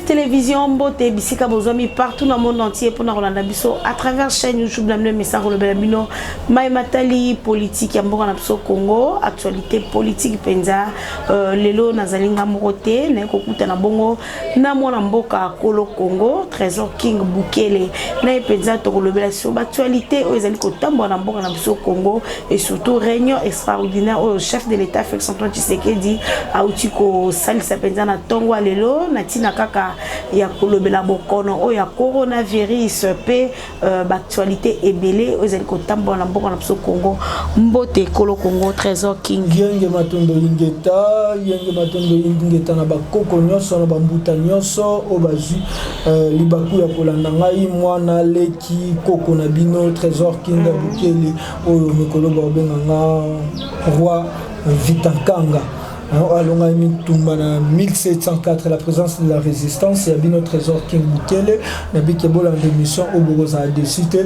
Télévision Mbote Bisika Bozomi partout dans le monde entier pour nous Rolanda Bisso à travers chaîne YouTube le message le Belabino Matali politique ya mboka na biso Congo actualité politique penza lelo nazalinga morote na kokuta na bongo na mwana mboka Kolo Congo Trésor King Bukele na penza to kolobela sur actualité o ezali kotambo na mboka na biso Congo et surtout réunion extraordinaire au chef de l'état Félix Antoine Tshisekedi a utiko salisa penza na tongo lelo na tina kaka ya kolobela bokono o ya coronavirus pe actualité ebele ozali kotambola na mboka na biso Congo Mbote Kolo Congo Trésor King yenge matondo ingeta na bakoko nyonso na bambuta nyonso o bazwi libaku ya kolanda ngai mwana leki koko na bino Trésor King Bukele oyo mikolo babenganga roi Vitankanga. Alors, en 1704, la présence de la résistance, il y a bien notre Trésor King Bukele, il y a bien une émission où vous avez décidé,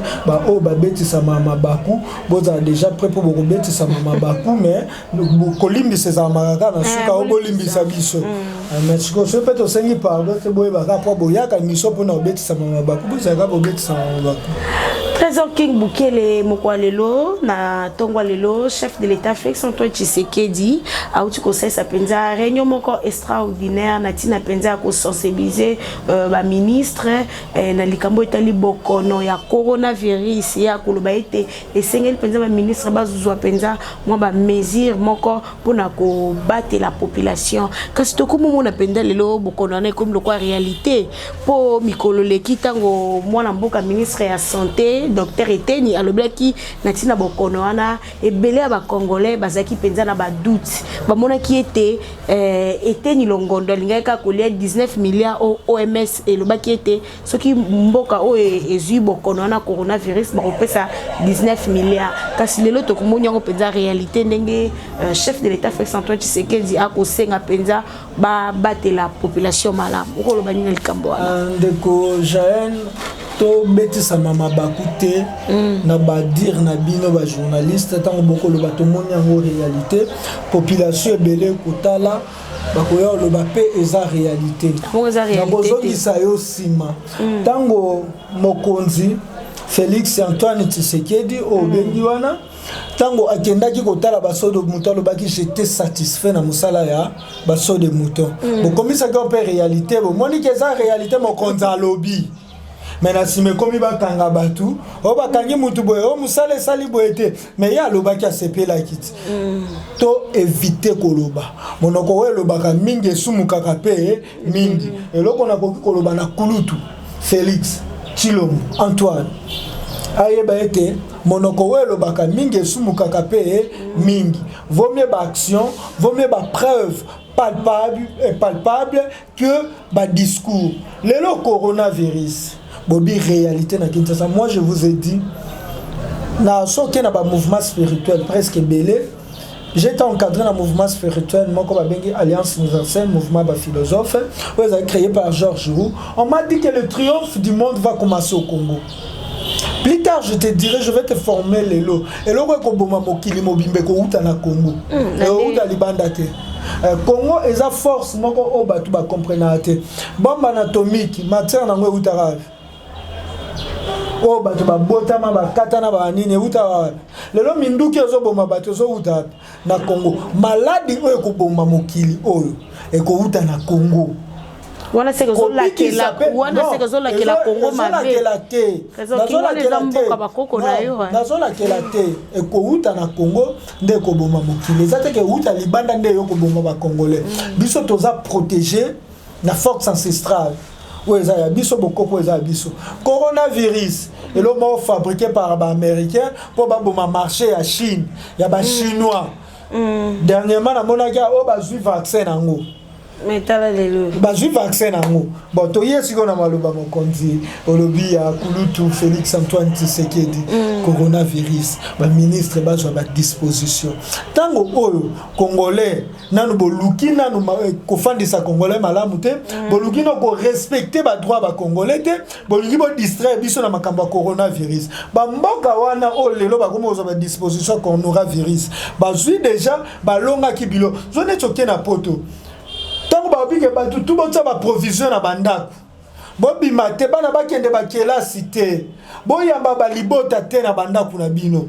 oh, babeti sa mama baku, vous avez déjà prêt pour vous babeti sa mama baku, mais vous colimbi ses amaraka, na suka au bolimbi sa biso. Mais ce que je peux te dire par d'autres, vous avez rapport à la mission pour nous babeti sa mama baku, vous avez babeti sa mama baku. Trésor King Bukele Mokwalelo na Tongwalelo chef de l'état Félix Antoine Tshisekedi a outi conseil sa penza réunion moko extraordinaire na tina penza ko sensibiliser ba ministre na likambo etali bokono ya coronavirus ya koloba ete esengeli penza ba ministre bazuzwa penza mo ba mesure moko pona ko battre la population kasi to komo mona penza lelo bokono na comme le quoi réalité po mikolo leki tango mwana mboka ministre ya santé docteur Eteni alobaki natina bokono wana ebele ya ba congolais bazaki penza na ba doute bamona ki ete Eteni longondo lingaka kolia 19 milliards au OMS elobaki ete soki mboka o ezui bokono wana coronavirus bakopesa 19 milliards kasi lelo tokomoni yango penza réalité ndenge chef de l'état Félix Antoine Tshisekedi akosenga penza ba battre la population malamu okoloba nini likambo wana ndeko Jaën to betisa mama bakute na badir na bino ba journaliste tango boko lo bato moni yango réalité population ebele kotala bakoya lo bape eza réalité na bozongisa yo sima tango mokonzi Félix Antoine Tshisekedi obengi wana tango akendaki kotala basodo mouton lobaki j'étais satisfait na musala ya basodo mouton bokomisa ko pe réalité bo moni ke za réalité mokonzi alobi mais si me komi bakanga batu o bakangi mutu boye o musale sali boyete mais ya lobaki asepela kiti to éviter koloba monoko we lobaka mingi esumukaka pe mingi eloko na koki koloba na kulutu Félix Tshilombo Antoine ayeba ete monoko we lobaka mingi esumukaka pe mingi vaut mieux ba action vaut mieux ba preuve palpable que ba discours le coronavirus Bobby réalité na Kinshasa. Moi je vous ai dit na soki na ba mouvement spirituel presque belé j'étais encadré dans un mouvement spirituel moi comme bengi Alliance universelle mouvement ba philosophe créé par Georges Roux. On m'a dit que le triomphe du monde va commencer au Congo. Plus tard, je te dirai, je vais te former les lots. Et là, ko boma mokili mobimbe ko uta na Congo. Et uta libanda te. Congo est a force moko o batu ba comprendre te. Bombe anatomique, matière na ngwe uta oh bato ba botama ba katana ba nini uta lelo minduki ozo boma bato zo uta na Congo maladi oyo ko boma mokili oyo e ko uta na Congo wana seko zo la Congo mabe nazo la kelate e ko uta na Congo nde ko boma mokili ezate ke uta libanda nde yo ko boma ba congolais biso toza protéger na force ancestrale. Oui, ça y a biso beaucoup ça biso. Coronavirus, et le mot fabriqué par les Américains pour marcher à Chine. Il y a des Chinois. Dernièrement, on a dit vaccin en haut. mais tala lelo bazwi vaccin nango bon toye siko na maloba mokonzi olobi ya kulutu Félix Antoine Tshisekedi coronavirus ba ministre bazwa ba disposition tango oyo congolais nanu boluki nanu kofandisa congolais malamu te boluki no ko respecter ba droit ba congolais te boluki bo distraire biso na makambo ya coronavirus ba mboka wana o lelo ba komo ba disposition coronavirus bazwi déjà balonga kibilo zone choke na poto tango ba bike ba tout ba ba provision na bandako bobi mate bana bakende ba kelasi te boyamba ba libota te na bandako na bino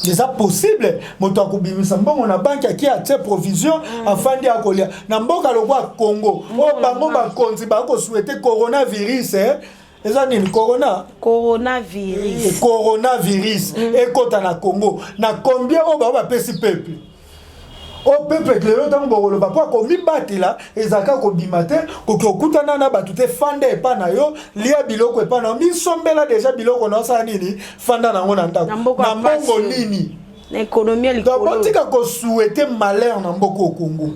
déjà possible moto akubimisa mbongo na banki aki atie provision afandi akolia na mboka lokwa Congo o bango bakonzi ba ko souhaiter coronavirus eza nini coronavirus ekota na Congo na combien o ba pesi peuple au peuple lelo tango bokolo papa ko mibatela ezaka ko bimate ko kokutana na batute fande epa na yo lia biloko epa na misombela déjà biloko na sa nini fanda na ngona ndako na mbongo nini l'économie donc botika ko souhaiter malheur na mboko Congo.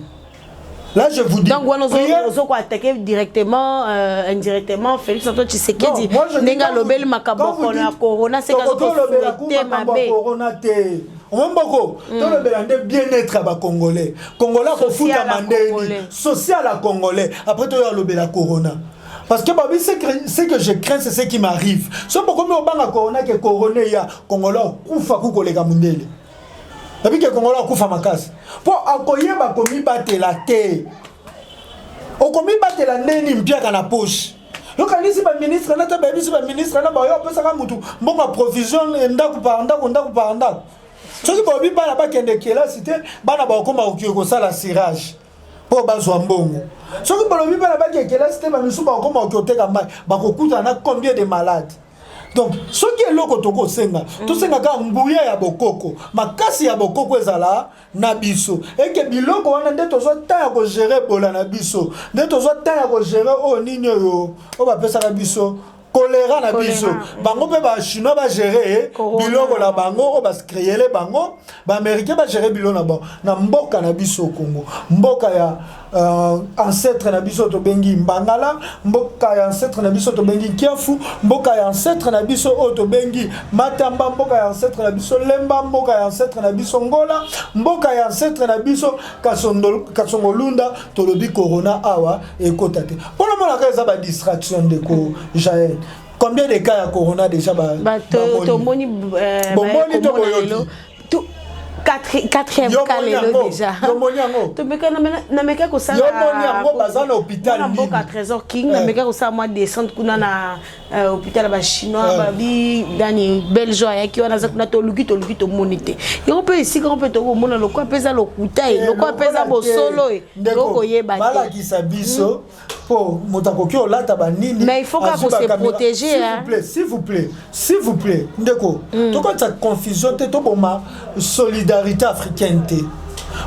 Là, je vous dis. Donc, on a attaqué directement, indirectement, Félix Antoine Tshisekedi. Nenga lobel makabo corona, c'est corona te. On mboko, to le belande bien-être à Congolais. Congolais ko futa mandeni, social à Congolais. Après to le bela corona. Parce que babi ce que je crains c'est ce qui m'arrive. So beaucoup me obanga corona que corona ya Congolais kufa ku kolega mundele. Depuis que Congolais kufa makasi. Pour akoyeba komi batela te. O komi batela ndeni mpiaka na poche. Donc alisi ba ministre na ta baby si ba ministre na ba yo pesa ka mutu mbongo provision ndaku pa ndaku. Soki bobi bana bakende kela cité bana ba koma okiko sala cirage. Po bazwa mbongo. Soki bobi bana bakende kela cité ba misu ba koma okoteka mai ba kokuta na combien de malades. Donc ce qui est loko toko senga to senga ka nguya ya bokoko makasi ya bokoko ezala na biso et que biloko wana ndeto zo ta ya ko gérer bola na biso ndeto zo ta ya ko gérer o ninyo yo o ba pesa na biso choléra na biso bango pe ba chinois ba gérer biloko la bango o ba créer les bango ba américain ba gérer biloko na bango na mboka na biso Congo mboka ya ancêtre na biso to bengi Mbangala mboka ya ancêtre na biso to bengi Kiafu mboka ya ancêtre na biso o to bengi Matamba mboka ya ancêtre na biso Lemba mboka ya ancêtre na biso Ngola mboka ya ancêtre na biso Kasongolunda to lobi corona awa ekota te pona mona ka eza ba distraction de ko Jaël. Combien de cas ya corona déjà ba to moni to boyoki quatrième cas déjà. Tu me connais na meka ko sala. Yo moni yango bazana hôpital ni. Na Trésor King na meka ko sala moi descendre kuna na hôpital ba chinois ba bi dani belge ya ki wana za kuna to luki to monite. Yo peut ici quand peut to mona lokwa pesa lokuta e lokwa pesa bosolo e. Loko yeba. Bala ki sabiso po motakoki olata ba nini. Mais il faut qu'on se protéger hein. S'il vous plaît. Ndeko. To quand cette confusion te to boma solidarité africaine te.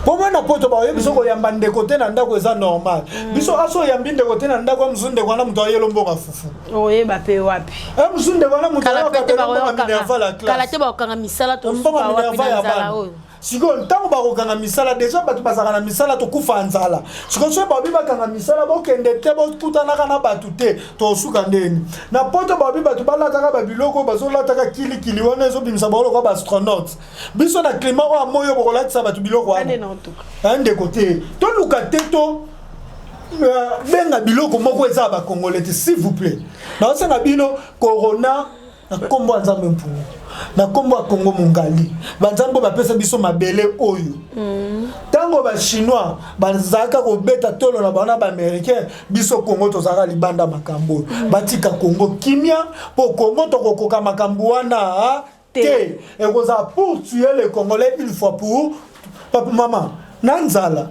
Pour moi na poto ba yebiso ko yamba ndeko te na ndako eza normal. Biso aso yambi ndeko te na ndako mzunde kwana mtu ayelo mbonga fufu. Oye ba pe wapi. Mzunde kwana mtu ayelo kala te ba okanga misala to mbonga wapi na nzala oyo. Siko ntango bakokanga misala déjà bato bazaka na misala to kufa nzala. Siko so babi bakanga misala bokende te bokutana kana batu te to suka ndeni. Na poto babi bato balataka babiloko bazolataka kili wana ezobimisa baloko ba astronaute. Biso na climat o amoyo bokolatisa bato biloko wana. Ande côté. To luka te to benga biloko moko eza ba congolais s'il vous plaît. Na osanga bino corona na kombo nzambe mpungu. Na kombo ya Congo mongali banzambo bapesa biso mabele oyo tango ba chinois bazaka ko beta tolo na bana ba américain biso Congo tozaka libanda makambo batika Congo kimia po Congo tokokoka makambo wana te et koza pour tuer les Congolais une fois pour papa maman nanzala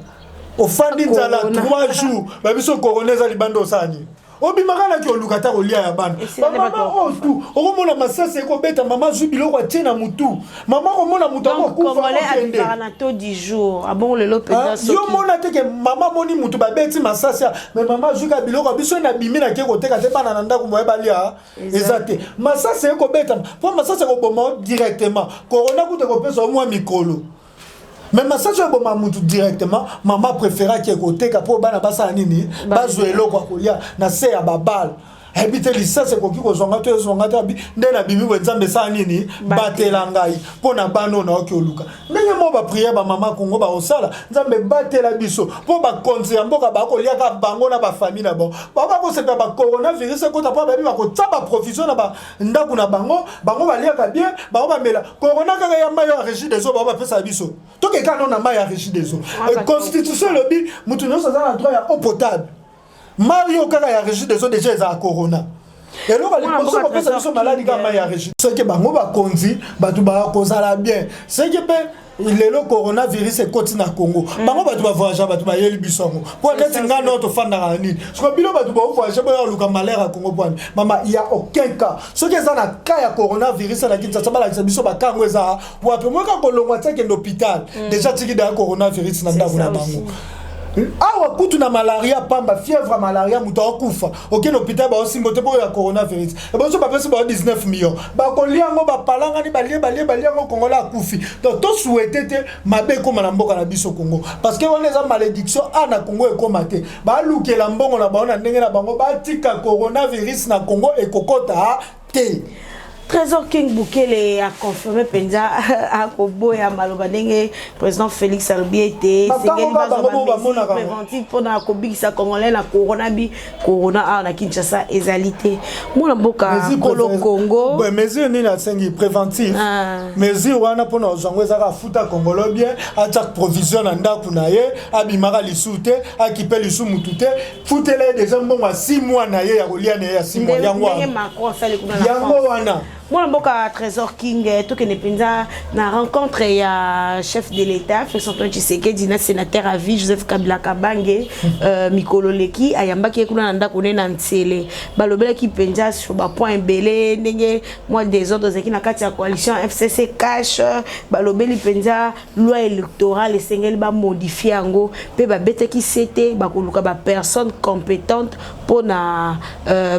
ofandi nzala 3 jours ba biso coronaise libanda osani obimaka ki olukata kolia ya bana mama otu okomona masase ko beta mama zubilo kwa tena mutu mama komona mutu akufa okende na to 10 jours abon le lopeza soki yo mona te ke mama moni mutu ba beti masase mais mama zuka biloko biso na bimina ke ko teka te bana na ndako moye balia ezate masase ko beta po masase ko boma directement corona ku te ko pesa mwa mikolo mais massage ya boma mutu directement maman préféra qui côté kapo bana basa nini bazwelo kwa kolia na se ya babal habite licence ko ki ko zonga to bi ndena bimi bo nzambe sa nini batela ngai pona bano na oki oluka ndenge mo ba prière ba mama kongo ba osala nzambe batela biso po ba konzi ya mboka ba ko lia ka bango na ba famille na bon ba ko se ba coronavirus ko ta pa ba bi ba ko tsaba provision na ba ndaku na bango ba lia ka bien ba ba mela corona ka ya mayo ya régie des eaux ba pesa biso to ke kana na mayo ya régie des eaux constitution le bi mutu no sa na droit ya eau potable Mario kaka ya régie des eaux déjà za corona. Et là les personnes qui pensent que maladie comme ya régie. Ce que bango ba konzi batu ba kozala bien. Ce que le coronavirus est continue à Congo. Bango batu ba voyager batu ba yeli bisongo. Pour net nga no to fanda ngani. Ce que bilo batu ba voyager ba luka malheur à Congo point. Mama il y a aucun cas. Ce que ça na cas ya coronavirus na kinsa ba la biso ba kango za. Pour après moi quand kolongwa tsake l'hôpital. Déjà tiki da coronavirus na ndaku na bango. Awa kutu na malaria pamba fièvre malaria muta okufa aucun hôpital ba osimbote pour ya coronavirus et bon so ba pesi ba 19 millions ba koliango ba palanga ni balie Congo la kufi donc to souhaiter te mabe ko na mboka na biso Congo parce que on les a malédiction ana Congo e komate ba lukela mbongo na ba na ndenge na bango ba tika coronavirus na Congo e kokota te. Trésor King Bukele a confirmé Penza à Kobo et à Malobadenge, président Félix Albi était préventif pour la Kobi sa congolais la corona à la Kinshasa égalité. Mon boka Kolo Congo. Ouais, mesure ni na sengi préventif. Mesure wana pour nos zangweza futa Congolo bien, à chaque provision na ndaku na ye, abimara lisute, akipe lisu mutute, futele déjà bon à 6 mois na ye ya kolia na ya 6 mois yango. Yango wana. Moi, je Trésor King, tout que Nepenza, na rencontre ya chef de l'État, Félix Antoine Tshisekedi, na sénateur à vie Joseph Kabila Kabange, Mikolo Leki, ayamba qui est kuna nanda kone na ntsele. Balobela qui penza sur ba point belé, nenge moi des autres qui na kati ya coalition FCC cash, balobeli penza loi électorale et sengel ba modifier ango, pe ba bete qui c'était ba koluka ba personne compétente pour na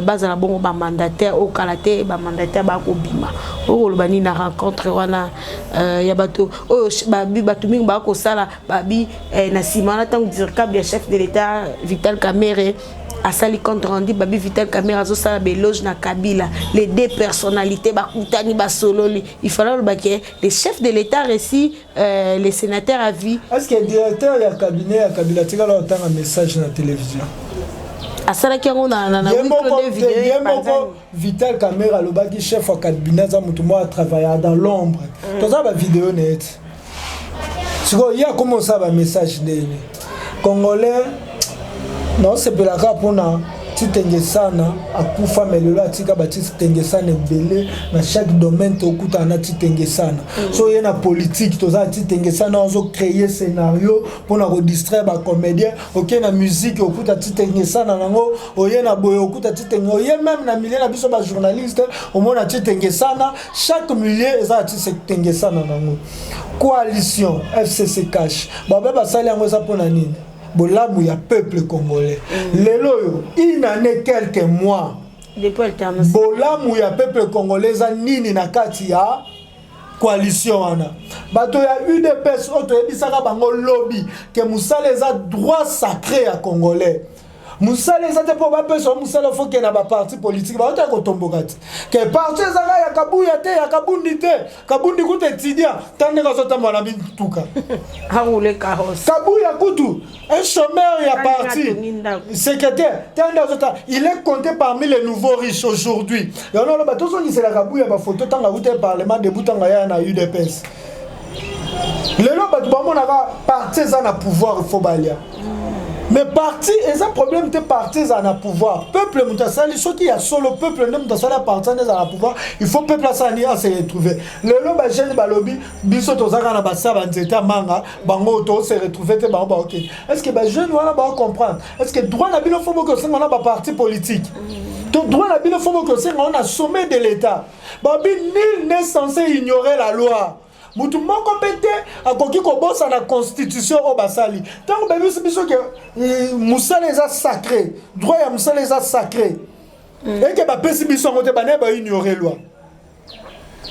base la bon ba mandataire au kalaté ba mandataire ba bima o lobani na rencontre wana ya bato o babi bato mingi ba ko sala babi na simana tant dirka bien chef de l'État Vital Kamerhe a sali compte rendu babi Vital Kamerhe zo sala beloge na Kabila les deux personnalités ba kutani ba sololi il fallait le baquet les chefs de l'État récit les sénateurs à vie. Est-ce que le directeur ya cabinet ya Kabila tika la autant un message na télévision asala ki yango na vidéo Vital Kamerhe alobaki chef wa cabinet za mutu mo a travailler dans l'ombre toza ba vidéo net siko ya comment ça ba message ndeni congolais non c'est pour la kapona titenge sana akufa melelo atika ba titenge sana ebele na chaque domaine to kuta na titenge sana so yena politique toza titenge sana ozo créer scénario pour na redistraire ba comédien OK na musique okuta titenge sana nango oyena boye okuta titenge oye même na milieu na biso ba journaliste au mona titenge sana chaque milieu eza titenge sana nango coalition FCC cash ba sali yango za pona nini bolamu ya peuple congolais lelo yo une année quelques mois depuis alternance bolamu ya peuple congolais za nini na kati ya coalition wana bato ya UDPS oto ebisaka bango lobby ke musala eza droit sacré ya congolais musala eza te po ba peso musala faut que na ba parti politique ba ota ko tomboka ti ke parti ezaka ya kabuya te ya kabundi te kabundi kuta étudiant tande ka sota mwana bintuka haule carrosse kabuya kutu un chômeur ya parti secrétaire tande sota il est compté parmi les nouveaux riches aujourd'hui et on a ba tozo ni c'est la kabuya ba photo tanga kuta parlement debout tanga ya na UDPS lelo ba tubamona ka parti za na pouvoir il faut balia. Mais parti, et ça problème de partis à la pouvoir. Peuple Moutasali, ceux qui a solo peuple ne Moutasali parti à la pouvoir, il faut peuple à se retrouver. Le lobby jeune balobi, biso tozaka na basa banzeta manga, bango to se retrouver te bango OK. Est-ce que ba jeune wana ba comprendre? Est-ce que droit na bino faut que c'est on a ba parti politique? Donc droit na bino faut que c'est on a sommet de l'état. Babi nul n'est censé ignorer la loi. Mutu moko pete akoki ko bossa na constitution o basali tant ba biso que musala eza sacré droit ya musala eza sacré et que ba pesi biso ngote ba ne ba ignorer loi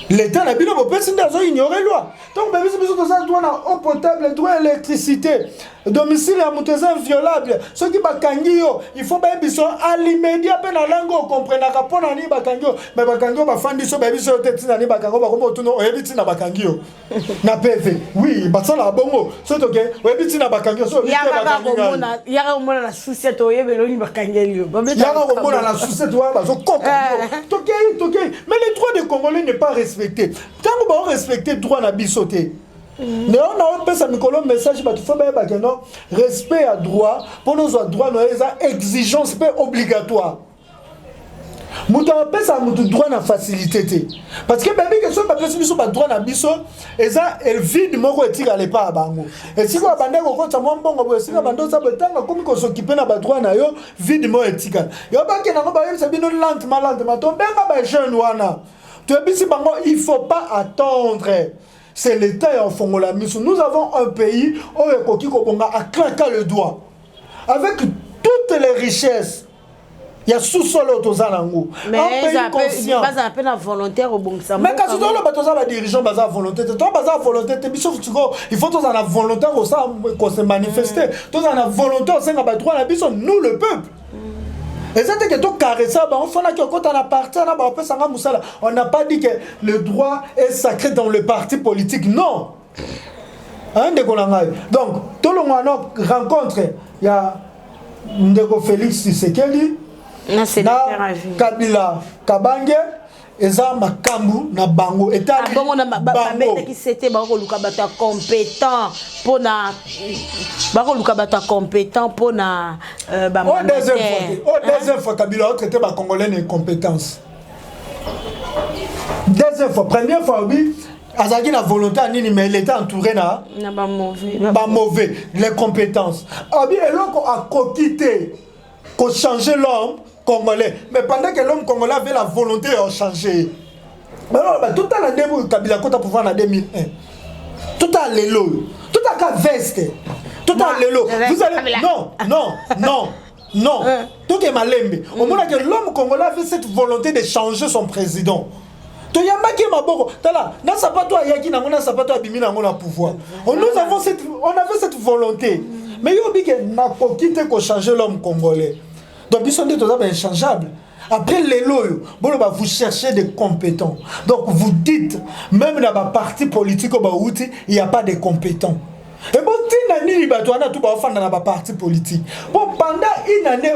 L'État n'a pas ignoré la loi. Donc, nous droit à eau potable, droit à l'électricité, domicile à moutons inviolable. Ceux qui bakangio, il faut bien qu'ils à l'immédiat, peine à langue, comprennent à pas nani bakangio, mais bakangio, ma fan dit so, baby, so, tête, nani bakango, bakomo, tout non, ebiti na bakangio. Na PV. Oui, batsa la bongo. So, ok, ebiti na bakangio, so, Yaka omona la sucette, oyebeloni bakangeli. Yaka omona la sucette, ouais, bazo koko. Toké. Mais les droits des Congolais n'est pas respecté. Quand on va respecter le droit à bisoter. Mais on a un peu ça message il faut bien non respect à droit pour nos droits nous exigence pas obligatoire. Muta pe ça mutu droit na facilité parce que bébé que so pas plus pas droit na biso et ça elle vide moko etira le pas bango et si quoi bande ko konta mo mbongo bo singa bando ça betanga comme ko s'occuper na ba droit na yo vide mo etika yo ba ke na ko ba yebisa bino lentement to benga ba jeune wana to bisi bango il faut pas attendre. C'est l'État en fond la mission. Nous avons un pays où Ekoki Kobonga a claqué le doigt avec toutes les richesses. Il y a sous-sol autosanango. Mais il pas un peu la volontaire au bon sens. Mais quand tu dois le bateau va dirigeant bazar volonté, toi bazar volonté, il faut tous en la volonté au ça qu'on se manifester. Tous en la volonté au sein de la droit la mission nous le peuple. Et c'est que tout carré ça, on n'a pas dit que le droit est sacré dans le parti politique, non. Donc, tout le monde rencontre, il y a Ndeko Félix Tshisekedi, Kabila Kabange, eza makambu na bango etali bango na bamete ki c'était bako luka bata compétent pona bako luka bata compétent pona ba deuxième fois Kabila a traité ba congolais les compétences. Deuxième fois, première fois oui azaki na volonté nini mais il était entouré na ba mauvais les compétences. Abi eloko a kokité ko changer l'homme congolais. Mais pendant que l'homme congolais avait la volonté de changer. Alors, tout à l'année, Kabila Kota pouvoir en 2001. Tout à l'élo. Tout à la veste. Tout à l'élo. Vous allez. Non. Tout est malembe. Au moment que l'homme congolais avait cette volonté de changer son président. Nous avons cette volonté. Mais il y a une changer l'homme congolais. Donc, ils sont inchangeables. Après les lois, vous cherchez des compétents. Donc, vous dites, même dans le parti politique, il n'y a pas de compétents. Et bon, il y a un parti politique. Bon, pendant une année,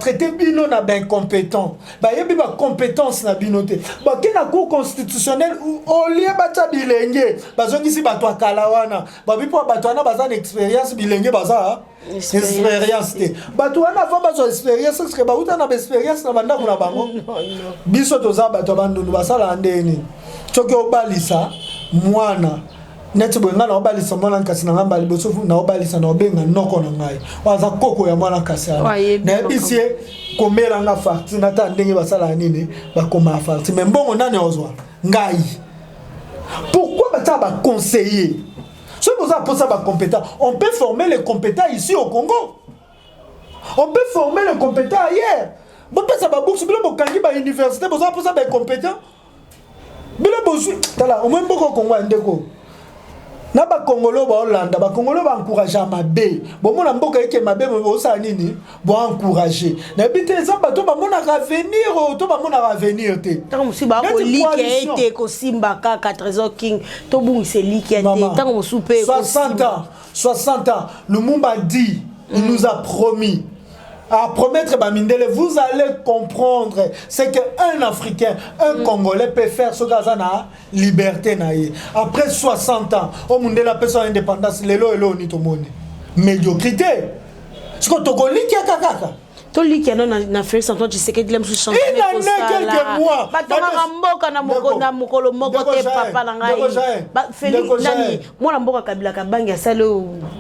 traiter bino na ben compétent. Il y a des compétences na binoté. Bon, il y a un cours constitutionnel où au lieu de bilingue, ici batwa kalawana. Bon, puis pour batwana bazan expérience bilingue baza. Expérience. Batwana va bazo expérience parce que bauta na expérience na banda kuna bango. Biso toza batwa bandu basala ndeni. Choke obalisa mwana. Neti boenga na obalisa mwana kasi na ngamba liboso na obalisa na obenga noko na ngai waza koko ya mwana kasi ana na bisie komela nga farti na ta ndenge basala nini bakoma farti mais mbongo nani ozwa ngai pourquoi bata ba conseiller ce que ça pour ça ba compétent on peut former les compétents ici au Congo on peut former les compétents ailleurs bon ça ba bourse bilo bokangi ba université pour ça ba compétent bilo bozu tala au moins boko Congo ndeko na ba Congolo ba Hollande ba Congolo ba encourager mabe bon mona mboka yeke mabe bo sa nini bo encourager na bité za ba to ba mona revenir to ba mona revenir te tant musi ba ko like ete ko simba ka Trésor King to bu se like ete tant musu pe 60 ans le Lumumba dit il nous a promis à promettre Bamindele, vous allez comprendre ce qu'un Africain, un Congolais peut faire ce gazana liberté naïe. Après 60 ans, au monde de la personne indépendance, l'élo et l'eau ni tout le monde. Médiocrité. Ce que tu connais qui a kaka. To liki ya na Félix Antoine Tshisekedi lem sous changer ko sala. Quelques mois. Batonga mboka na mokolo moko te papa na ngai. Ba Félix nani mwana mboka Kabila Kabange asale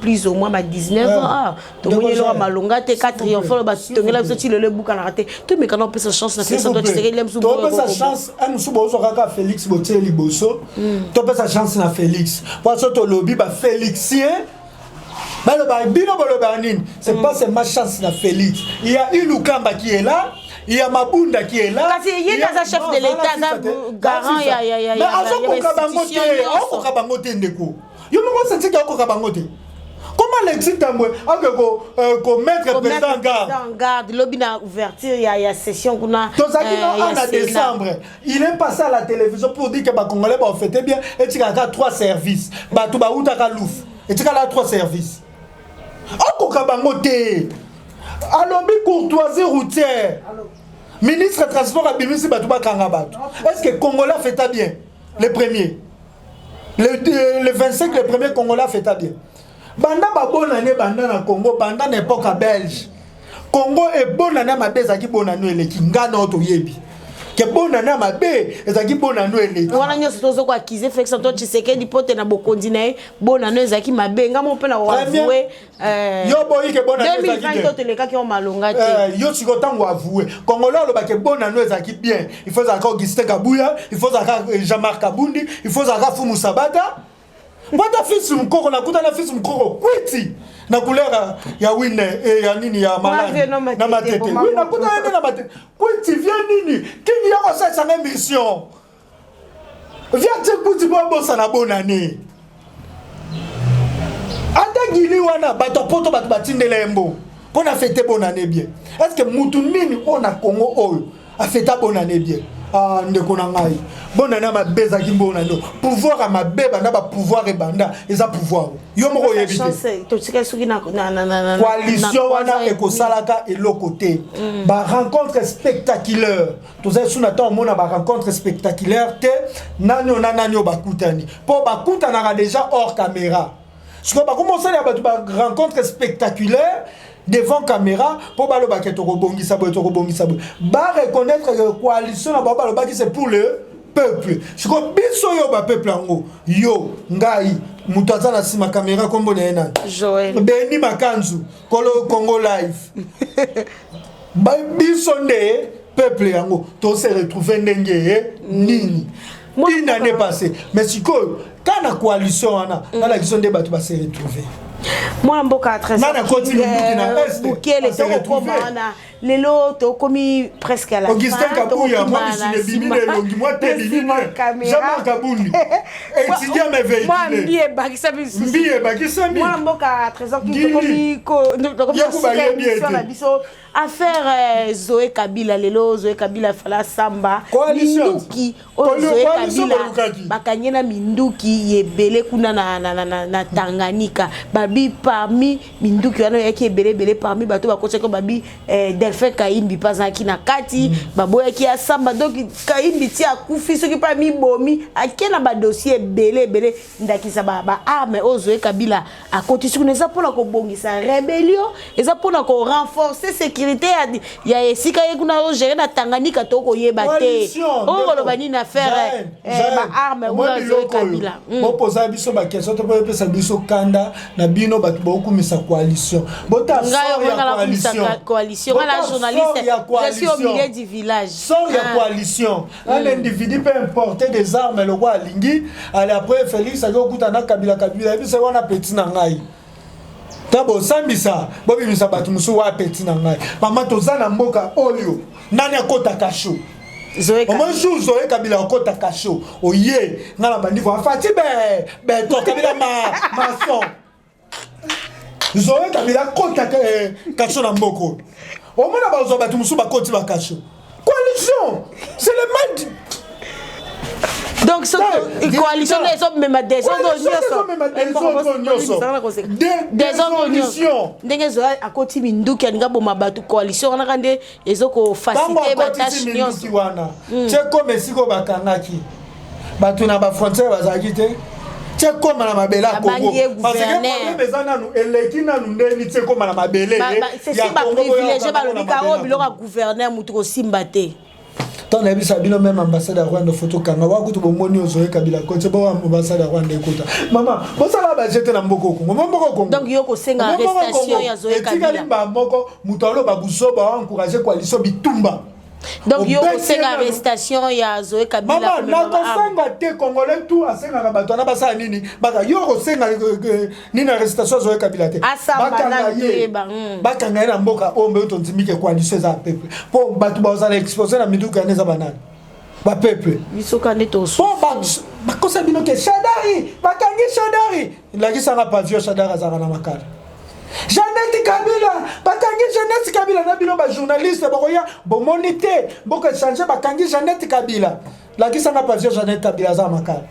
plus ou moins 19 ans. Ah, to monyelo malonga te 4 enfants ba tongela biso le buka na raté. To me kana pesa chance na Félix Antoine Tshisekedi lem sous. To pesa chance un sous bozo kaka Félix Botier liboso. To pesa chance na Félix. Parce que to lobby ba Félixien. C'est pas seulement chance na Félix. Il y a une Lukamba qui est là, il y a Mabunda qui est là. Kasi il y a un chef de l'État, garant, il y a mais comment l'exit tamwe ko mettre président en garde lobby na ouverture il y a session kuna en décembre il est passé à la télévision pour dire que ba congolais ba fêter bien et tu as 3 services ba tu ba utaka louf et tu as 3 services oko kabango te alobi courtoisie routière ministre transport abimisi ba tu ba kanga ba est-ce que congolais fêta bien le premier le 25 le premier congolais fêta bien. Banda ba bonne année banda na Congo banda na époque belge Congo est bonne année ma beza ki bonne année le kingana oto yebi ke bonne année ma be ezaki bonne année le wana nyo sozo kwa kize fait que toi Tshisekedi pote na bokondi na bonne année ezaki mabe ngamo pe na avouer yo boyi ke bonne année ezaki 2020 to le ka ki on malonga te yo siko tango avouer Congolais lo ba ke bonne année ezaki bien il faut zaka Augustin Kabuya il faut zaka Jean-Marc Kabundi il faut zaka Fumu Sabata. Bata fils mkoko nakuta na fils mkoko kwiti na couleur ya wine ya nini ya malade na matete oui nakuta ene na matete kwiti vient nini kingi yako sasa na mission vient te kuti bo sana bonne année anda gili wana bato poto bato batindele embo pona fêter bonne année bien est-ce que mutu nini ona Congo oyo a fêter bonne année bien ah ndeko na ngai bonne année ma beza ki bonne année pouvoir à ma beba na ba pouvoir e banda eza pouvoir yo moko yebite to tsika suki na coalition wana ekosalaka eloko te ba rencontre spectaculaire to za suna ta mona ba rencontre spectaculaire te nanyo bakutani po bakutana déjà hors caméra ce que ba commencer à ba rencontre spectaculaire devant caméra pour ba loba keto ko bongisa bo ba reconnaître que coalition na ba loba qui c'est pour le peuple je ko biso yo ba peuple ngo yo ngai mutaza na sima caméra kombo na ena Joël Beni Makanzu Kolo Congo live ba biso nde peuple yango to se retrouver ndenge nini une année passée mais siko quand la coalition ana la question de batu ba se retrouver moi mboka très Bukele to komana lelo to komi presque à la fin Augustin Kabuya moi je suis bimine longi moi te bimine Jean-Marc Kabundi étudiant mes véhicules moi mbiye bakisa moi mboka trésor qui komi biso affaire Zoé Kabila lelo Zoé Kabila fala samba minduki Zoé Kabila bakanyena minduki yebele kuna na Tanganyika babi parmi minduki wana yaki ebele parmi bato bakoche ko babi Delphin Kaimbi pazaki na kati baboya ki asamba donc Kaimbi ti akufi soki pa mi bomi akena ba dossier belé ndakisa ba arme Zoé Kabila akoti soki neza pona ko bongisa rébellion eza pona ko renforcer sécurité ya esika yekuna o gérer na Tanganyika to ko yeba te o lo bani na faire ba arme Zoé Kabila bo posa biso ba question to pesa biso kanda na bino ba bokumisa coalition bota coalition la journaliste je suis au milieu du village sans la coalition un individu peut importer des armes le roi Lingi allez après Félix akokuta na Kabila biso wana petit na ngai tabo sambisa bobi misa batu musu wa petit na ngai mama tozana mboka oyo nani akota kasho Zoé Kabila okota kasho oye ngala bandivo afati be to Kabila ma son Zoé Kabila kota kasho na mboko omona bazo batu musu bakoti ba kasho coalition c'est le mal donc ce coalition des hommes même des autres ndenge zo akoti minduki aninga boma batu coalition wana kande ezoko faciliter ba tâche nyonso wana cheko mesiko bakangaki batu na ba frontière bazaki te cheko na mabela Congo parce que bezana nu elekina nu ndeni cheko na mabele c'est si ba privilégié ba lobika o biloko gouverneur mutu ko simba te ton abi sabino même ambassadeur Rwanda photo kanga wa kutu bomoni Zoé Kabila kote bo ambassadeur Rwanda ekota mama bosala ba jete na mboko Congo donc yoko senga arrestation ya Zoé Kabila etikali ba moko mutalo ba buso ba encourager coalition bitumba Donc yo kosenga arrestation ya Zoé Kabila. Maman, na kosenga te Congolais tout asenga bato na basa nini baka yo kosenga nini arrestation Zoé Kabila te. Bakanga na mboka ombe to ntimike coalition za peuple. Po bato bazala exposer na miduka neza banana. Ba peuple. Bisoka neto. Po bakosa binoke Shadari, bakangi Shadari. Laki sanga pavio Shadara za na makala. Jeannette Kabila, bakangi Jeannette Kabila na bino ba journaliste bokoya bo monité boko changer bakangi Jeannette Kabila. La kisanga pavio Jeannette Kabila za makala.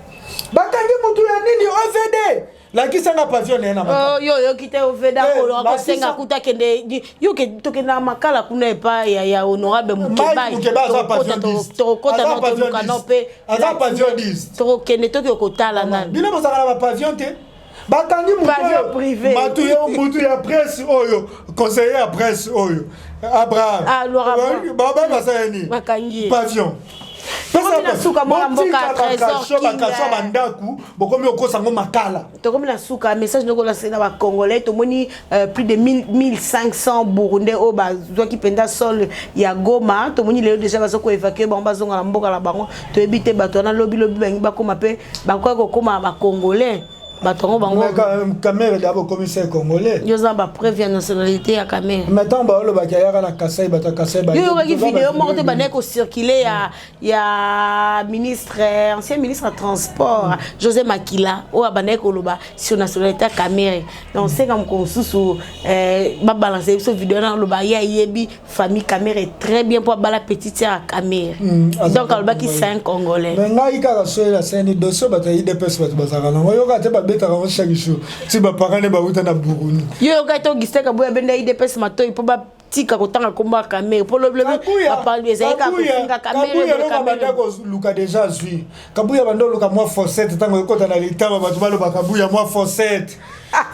Bakangi mutu ya nini OVD. La kisanga pavio na makala. Oh yo kite OVD ko lo ko senga kuta kende yo ke to kenda makala kuna epa ya honorable Mukeba. Mukeba za pavio 10. To kota no to kanope. Aza pavio 10. To kende to ko tala na. Bino bozaka na pavio te. Bakangi mutu ya presse oyo conseiller ya presse oyo Abraham baba basani bakangi pavillon Tokomina suka mwa mboka trésor kinga bandaku bokomi okosango makala tokomina suka message noko la sena ba congolais tomoni plus de 1500 burundais o bazwa ki penda sol ya Goma tomoni lelo déjà bazoko évacuer ba bazonga na mboka la bango to ebite bato na lobby bangi bakoma pe bakoko koma ba congolais. Cameroun d'abord commissaire congolais. Ils ont preuve de nationalité à Cameroun. Maintenant, le Bakayara na Kassai, Kassai. Il y a une vidéo morte qui circulé. Il y a ministre, ancien ministre de transport, José Makila, ou à Baneko Loba, sur nationalité à Cameroun. Donc c'est comme qu'on sous balancer cette vidéo dans le Baya Yebi, famille Cameroun est très bien pour la petite à Cameroun. Donc on va qui c'est un Congolais. Mais là il y a la scène dossier bataille des personnes bazarana. Chaque jour, si ma parents ne baouta na Burundi. Yo gato gisteka boya benda IDPS matoi po ba tika kotanga komba kamera po le ba parler ezeka kofinga kamera ko luka déjà zui. Kabuya bando luka moi fossette tango ekota na litama batu balo bakabuya moi fossette.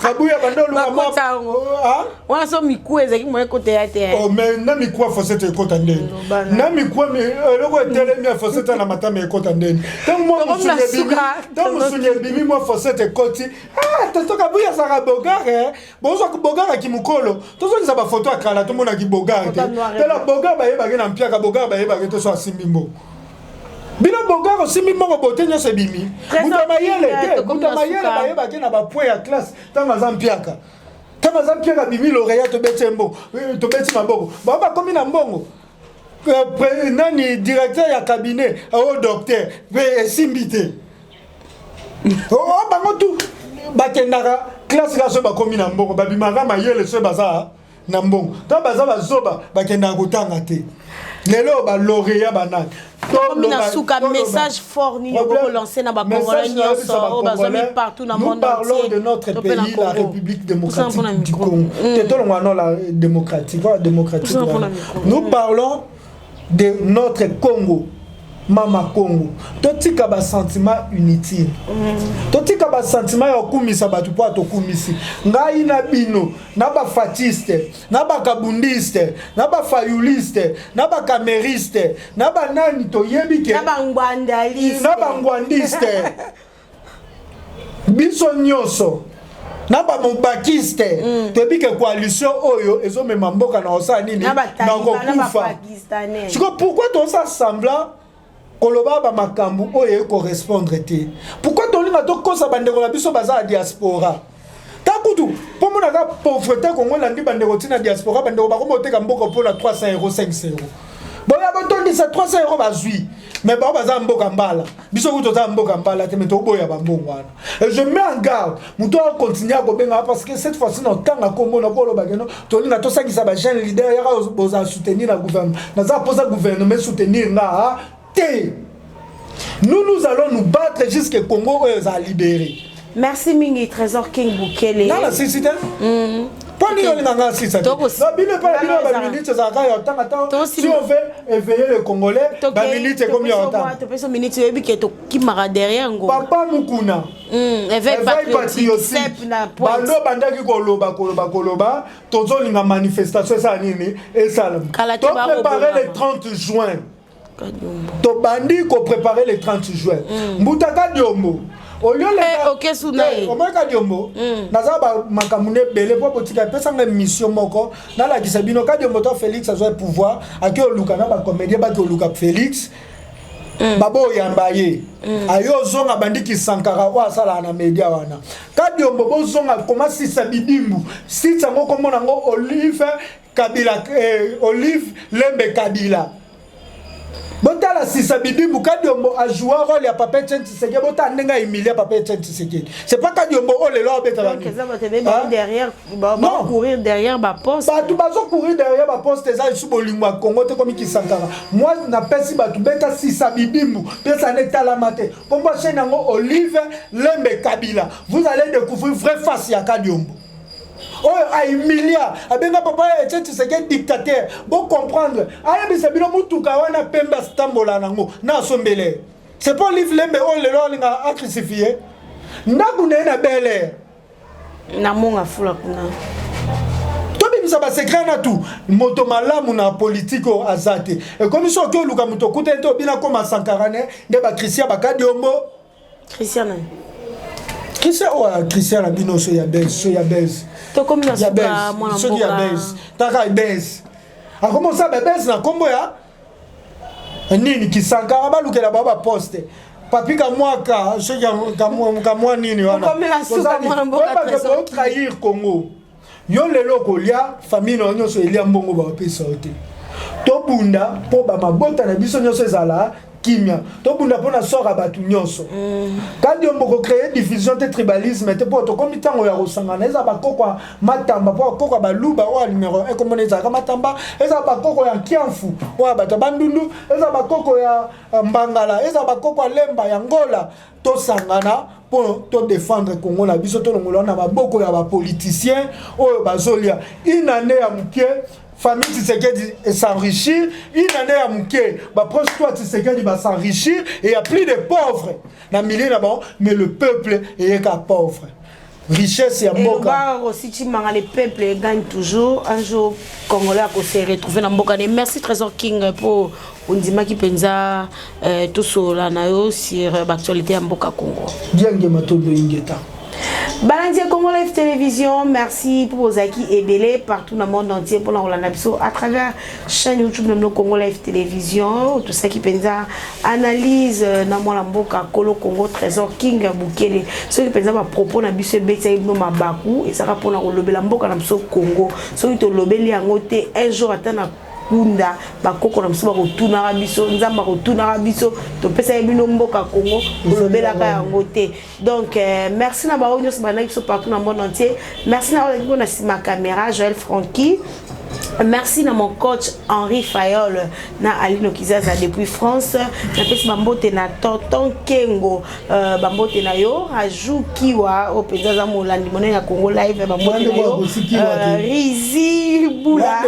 Kabuya bando luka moi ah wana so miku ezeki mo ekote ya te. Oh mais na miku fossette ekota ndeni. Na miku me loko tele mi fossette na matama ekota ndeni. Tango moi musunye bimi moi fossette ekoti. Ah toto kabuya saka bogare. Bozo ko bogara kimukolo. Tozo nza ba photo akala to mona ki bogare. Tela bogara ba yeba na mpiaka bogara ba yeba to so asimbimbo. Bino bogara simbimbo ko botenyo se bimi. Mutamayele ba yeba na ba point ya classe tanga zampiaka. Tanga zampiaka bimi loreya to betembo. To beti maboko. Ba komi na mbongo. Nani directeur ya cabinet au docteur pe simbité. Oh bango tout bakendaka classe la so bakomi na mbongo babimaka mayele so baza na mbongo ta baza bazoba bakendaka kotanga te lelo ba lauréat banane na suka message fort ni yoko lancer na ba congolais nyonso o bazomi partout na monde entier. Nous parlons de notre pays la République démocratique du Congo. Tetolo la démocratique, démocratique. Nous parlons de notre Congo. Mama Congo. Totika ba sentiment inutile. Totika ba sentiment ya kumisa batu po atokumisi. Ngai na bino, na ba fatiste, na ba kabundiste, na ba fayuliste, na ba kameriste, na ba nani to yebike. Na ba ngwandaliste. Na ba ngwandiste. Biso nyoso. Na ba mobakiste. Tebike coalition oyo ezo mema mboka na osa nini na kokufa. Siko pourquoi to ça semblant koloba ba makambu oyo correspondre te. Pourquoi tolinga to kosa bandeko la biso baza diaspora? Takutu, pour mon aga pauvreté Congo landi bandeko tina diaspora bandeko ba komoteka mboko pour la 300 €, 500 €. Boya botondi sa 300 € bazui. Mais ba baza mboka mbala. Biso kuto za mboka mbala te meto boya ba mbongo wana. Et je mets en garde, muto a continuer à gobenga parce que cette fois-ci no tanga kombo na polo bageno tolinga to sangisa ba jeune leader ya boza soutenir la gouvernement. Na za posa gouvernement soutenir nga nous allons nous battre jusqu'à Congo est libéré. Merci Mingi Trésor King Bukele. Non, la cécité. Pas ni on a cécité. Si on veut éveiller les Congolais, la minute est combien de temps? Papa Mukuna. Éveil patriotique. Bando bandaki koloba. Tozo linga manifestation ça nini et ça. Donc préparer le 30 juin. To bandi ko préparer le 30 juin. Mbutaka Diombo. OK suna au moins Kadiombo naza ba makamune belé po botika pesa nga mission moko na la kisabino Kadiombo to Félix azwa pouvoir aki oluka na ba comédien ba ki oluka Félix babo yambaye ayo zonga bandiki Sankara wa sala na media wana Kadiombo bo zonga koma sisa bidimbu sisa ngoko mona ngo Olive Kabila Olive Lembe Kabila Botala sisa bidimbu Kadiombo a joué un rôle ya Papa Tshisekedi bota ndenga Emilia Papa Tshisekedi c'est pas Kadiombo oh le lo beta donc ça va te derrière courir derrière ba poste batu bazo courir derrière ba poste ça sous bolingo Congo te comme Sankara moi na pesi batu beta sisa bidimbu pesa netala mate kombo chaîne ngo Olive Lembe Kabila vous allez découvrir vraie face ya Kadiombo. Oh, à Emilia, abenga papa Tshisekedi dictateur. Bon comprendre. Aya bisabino mutuka wana pemba stambola nango na sombele. C'est pas Olive Lembe oh le lo linga a crucifié. Ndakune na belle. Na monga fula kuna. Tobi bisaba secret na tout. Moto malamu na politiko azate. Et comme ça que luka muto kute to bina koma Sankarane nde ba Christian ba Kadiombo. Christian. Christian oh Christian na bino so ya base. To comme na suka mwana mboka. Taka ibez. Akomo sa bebez na kombo ya nini Kisankara balukela baba poste. Papika mwaka shoja kamwa nini wana. Comme la suka mwana mboka ba trahir Congo. Yo lelo kolia famille no nyoso elia mbongo ba pesa ote. To bunda po ba mabota na biso nyoso ezala kimia to bunda pona sora batu nyonso Kadiombo ko créer diffusion de tribalisme te poto comme tango ya rosangana eza bakoko matamba po koko baluba o numéro 1 comme neza ka matamba eza bakoko ya kiamfu o bata bandundu eza bakoko ya mbangala eza bakoko lemba ya ngola to sangana pour to défendre Congo na biso to longola na baboko ya ba politiciens o bazolia une année ya mukie famille Tshisekedi s'enrichir, une année à Mouké, proche toi Tshisekedi va s'enrichir et il y a plus de pauvres. Dans milieu là-bas, mais le peuple est qu'à pauvre. Richesse et Mboka. Aussi, le peuple gagne toujours. Un jour, Congolais a se retrouver dans Mboka. Merci Trésor King pour Undima qui pensa tout sur la nayo sur l'actualité à Mboka Congo. Bien que ma tour de Ingeta. Balandier Congo Live Télévision, merci pour vos acquis et belé partout dans le monde entier pour l'enregistrement à travers chaîne YouTube de Congo Live Télévision, tout ça qui pensa analyse dans mon Mboka Kolo Congo Trésor King Bukele, ceux qui pensa à propos na biso beta no mabaku et ça va pour le lobela Mboka na biso Congo, ceux qui te lobeli angote un jour atteindre kunda bakoko na msuba kotuna rabiso nzamba kotuna rabiso to pesa ebino mboka Congo kolobela ka yango te donc merci na ba onyo sibana biso partout dans le monde entier merci na l'équipe na sima caméra Joël Francky. Merci à mon coach Henri Fayol na Alino Kizaza depuis France na pesi bambote na tonton Kengo bambote na yo Raju Kiwa o penza molandi monene ya Congo Live bambote na yo Rizi Bula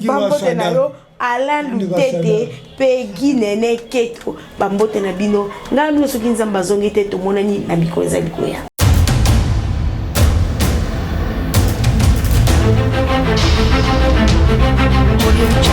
bambote na yo Alain Lutete Peggy Nene Keto bambote na bino ngala bino soki nzamba zongi te to monani na bikoza bikoya. Audio